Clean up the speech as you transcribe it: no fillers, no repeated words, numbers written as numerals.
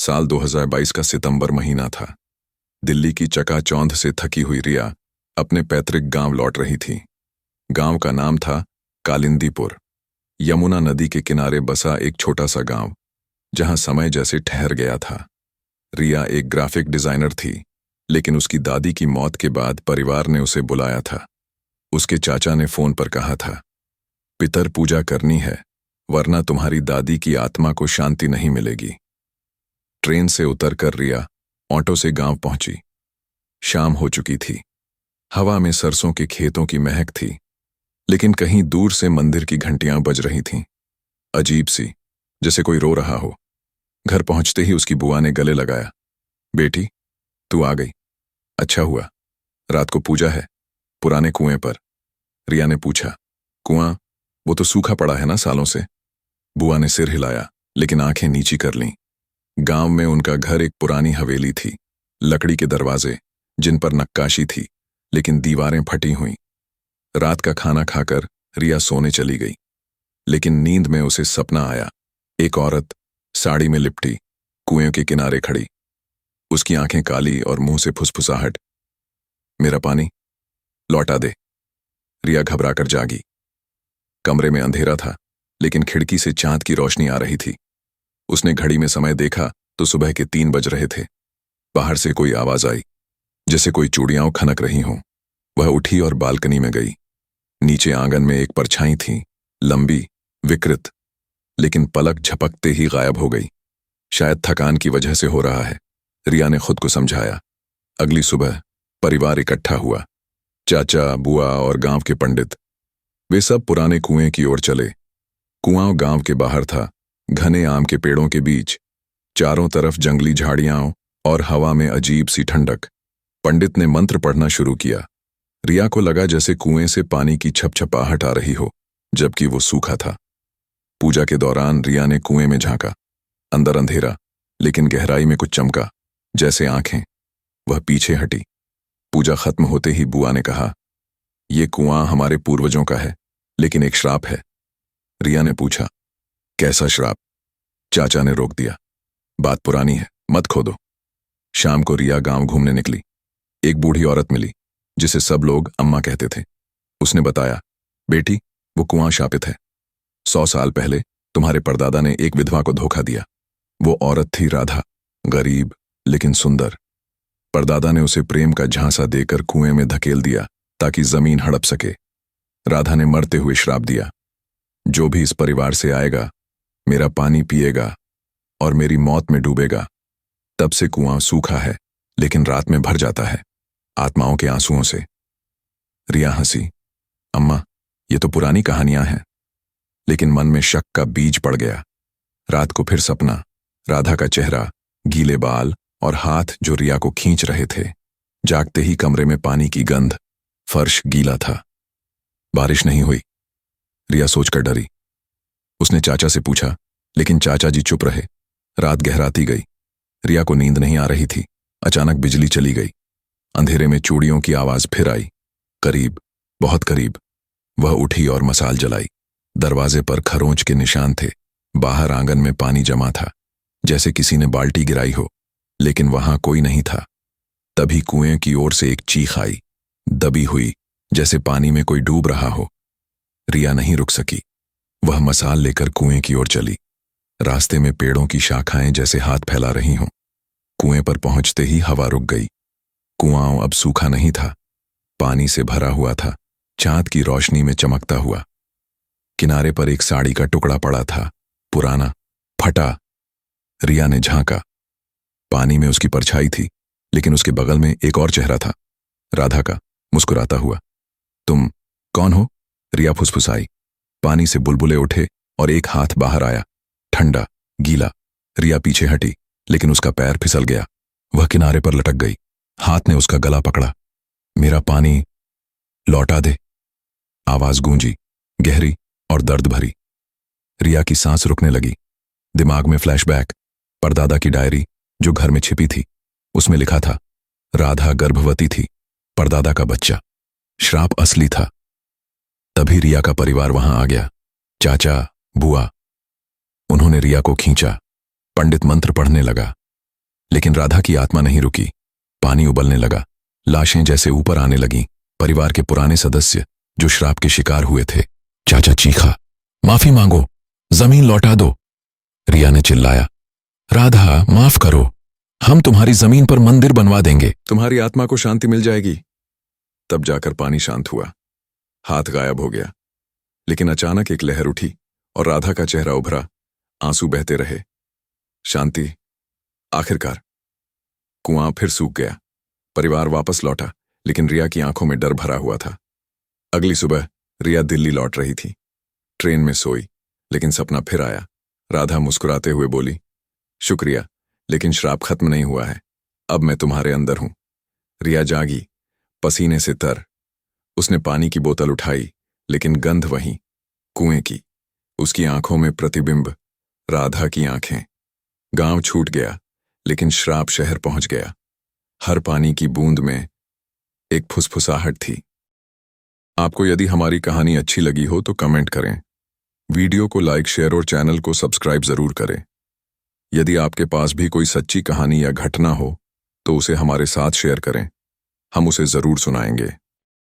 साल 2022 का सितंबर महीना था। दिल्ली की चकाचौंध से थकी हुई रिया अपने पैतृक गांव लौट रही थी। गांव का नाम था कालिंदीपुर। यमुना नदी के किनारे बसा एक छोटा सा गांव, जहां समय जैसे ठहर गया था। रिया एक ग्राफिक डिजाइनर थी, लेकिन उसकी दादी की मौत के बाद परिवार ने उसे बुलाया था। उसके चाचा ने फोन पर कहा था, पितर पूजा करनी है, वरना तुम्हारी दादी की आत्मा को शांति नहीं मिलेगी। ट्रेन से उतरकर रिया ऑटो से गांव पहुंची। शाम हो चुकी थी। हवा में सरसों के खेतों की महक थी, लेकिन कहीं दूर से मंदिर की घंटियां बज रही थीं, अजीब सी, जैसे कोई रो रहा हो। घर पहुंचते ही उसकी बुआ ने गले लगाया, बेटी तू आ गई, अच्छा हुआ। रात को पूजा है पुराने कुएं पर। रिया ने पूछा, कुआं? वो तो सूखा पड़ा है ना सालों से। बुआ ने सिर हिलाया, लेकिन आंखें नीची कर लीं। गांव में उनका घर एक पुरानी हवेली थी, लकड़ी के दरवाजे जिन पर नक्काशी थी, लेकिन दीवारें फटी हुई। रात का खाना खाकर रिया सोने चली गई, लेकिन नींद में उसे सपना आया। एक औरत साड़ी में लिपटी कुएं के किनारे खड़ी, उसकी आंखें काली और मुंह से फुसफुसाहट, मेरा पानी लौटा दे। रिया घबराकर जागी। कमरे में अंधेरा था, लेकिन खिड़की से चांद की रोशनी आ रही थी। उसने घड़ी में समय देखा तो सुबह के 3 बज रहे थे। बाहर से कोई आवाज आई, जैसे कोई चूड़ियां खनक रही हों। वह उठी और बालकनी में गई। नीचे आंगन में एक परछाई थी, लंबी, विकृत, लेकिन पलक झपकते ही गायब हो गई। शायद थकान की वजह से हो रहा है, रिया ने खुद को समझाया। अगली सुबह परिवार इकट्ठा हुआ, चाचा, बुआ और गांव के पंडित। वे सब पुराने कुएं की ओर चले। कुआं गांव के बाहर था, घने आम के पेड़ों के बीच, चारों तरफ जंगली झाड़ियां और हवा में अजीब सी ठंडक। पंडित ने मंत्र पढ़ना शुरू किया। रिया को लगा जैसे कुएं से पानी की छपछपाहट आ रही हो, जबकि वो सूखा था। पूजा के दौरान रिया ने कुएं में झांका। अंदर अंधेरा, लेकिन गहराई में कुछ चमका, जैसे आंखें। वह पीछे हटी। पूजा खत्म होते ही बुआ ने कहा, ये कुआं हमारे पूर्वजों का है, लेकिन एक श्राप है। रिया ने पूछा, कैसा श्राप? चाचा ने रोक दिया, बात पुरानी है, मत खोदो। शाम को रिया गांव घूमने निकली। एक बूढ़ी औरत मिली, जिसे सब लोग अम्मा कहते थे। उसने बताया, बेटी वो कुआं शापित है। 100 साल पहले तुम्हारे परदादा ने एक विधवा को धोखा दिया। वो औरत थी राधा, गरीब लेकिन सुंदर। परदादा ने उसे प्रेम का झांसा देकर कुएं में धकेल दिया ताकि जमीन हड़प सके। राधा ने मरते हुए श्राप दिया, जो भी इस परिवार से आएगा मेरा पानी पिएगा और मेरी मौत में डूबेगा। तब से कुआं सूखा है, लेकिन रात में भर जाता है आत्माओं के आंसुओं से। रिया हंसी, अम्मा ये तो पुरानी कहानियां हैं। लेकिन मन में शक का बीज पड़ गया। रात को फिर सपना, राधा का चेहरा, गीले बाल और हाथ जो रिया को खींच रहे थे। जागते ही कमरे में पानी की गंध, फर्श गीला था। बारिश नहीं हुई। रिया सोचकर डरी। उसने चाचा से पूछा, लेकिन चाचा जी चुप रहे। रात गहराती गई। रिया को नींद नहीं आ रही थी। अचानक बिजली चली गई। अंधेरे में चूड़ियों की आवाज फिर आई, करीब, बहुत करीब। वह उठी और मसाल जलाई। दरवाजे पर खरोंच के निशान थे। बाहर आंगन में पानी जमा था, जैसे किसी ने बाल्टी गिराई हो, लेकिन वहां कोई नहीं था। तभी कुएं की ओर से एक चीख आई, दबी हुई, जैसे पानी में कोई डूब रहा हो। रिया नहीं रुक सकी। वह मसाल लेकर कुएं की ओर चली। रास्ते में पेड़ों की शाखाएं जैसे हाथ फैला रही हों। कुएं पर पहुंचते ही हवा रुक गई। कुआं अब सूखा नहीं था, पानी से भरा हुआ था, चांद की रोशनी में चमकता हुआ। किनारे पर एक साड़ी का टुकड़ा पड़ा था, पुराना, फटा। रिया ने झांका। पानी में उसकी परछाई थी, लेकिन उसके बगल में एक और चेहरा था, राधा का, मुस्कुराता हुआ। तुम कौन हो? रिया फुसफुसाई। पानी से बुलबुले उठे और एक हाथ बाहर आया, ठंडा, गीला। रिया पीछे हटी, लेकिन उसका पैर फिसल गया। वह किनारे पर लटक गई। हाथ ने उसका गला पकड़ा, मेरा पानी लौटा दे। आवाज गूंजी, गहरी और दर्द भरी। रिया की सांस रुकने लगी। दिमाग में फ्लैशबैक, परदादा की डायरी जो घर में छिपी थी। उसमें लिखा था, राधा गर्भवती थी, परदादा का बच्चा। श्राप असली था। तभी रिया का परिवार वहां आ गया, चाचा, बुआ। उन्होंने रिया को खींचा। पंडित मंत्र पढ़ने लगा। लेकिन राधा की आत्मा नहीं रुकी। पानी उबलने लगा, लाशें जैसे ऊपर आने लगीं, परिवार के पुराने सदस्य जो श्राप के शिकार हुए थे। चाचा चीखा, माफी मांगो, जमीन लौटा दो। रिया ने चिल्लाया, राधा माफ करो, हम तुम्हारी जमीन पर मंदिर बनवा देंगे, तुम्हारी आत्मा को शांति मिल जाएगी। तब जाकर पानी शांत हुआ, हाथ गायब हो गया। लेकिन अचानक एक लहर उठी और राधा का चेहरा उभरा, आंसू बहते रहे। शांति। आखिरकार कुआं फिर सूख गया, परिवार वापस लौटा, लेकिन रिया की आंखों में डर भरा हुआ था। अगली सुबह रिया दिल्ली लौट रही थी। ट्रेन में सोई, लेकिन सपना फिर आया। राधा मुस्कुराते हुए बोली, शुक्रिया, लेकिन श्राप खत्म नहीं हुआ है, अब मैं तुम्हारे अंदर हूं। रिया जागी, पसीने से तर। उसने पानी की बोतल उठाई, लेकिन गंध वहीं, कुएं की। उसकी आंखों में प्रतिबिंब, राधा की आंखें। गांव छूट गया, लेकिन श्राप शहर पहुंच गया। हर पानी की बूंद में एक फुसफुसाहट थी। आपको यदि हमारी कहानी अच्छी लगी हो तो कमेंट करें, वीडियो को लाइक, शेयर और चैनल को सब्सक्राइब जरूर करें। यदि आपके पास भी कोई सच्ची कहानी या घटना हो तो उसे हमारे साथ शेयर करें, हम उसे जरूर सुनाएंगे।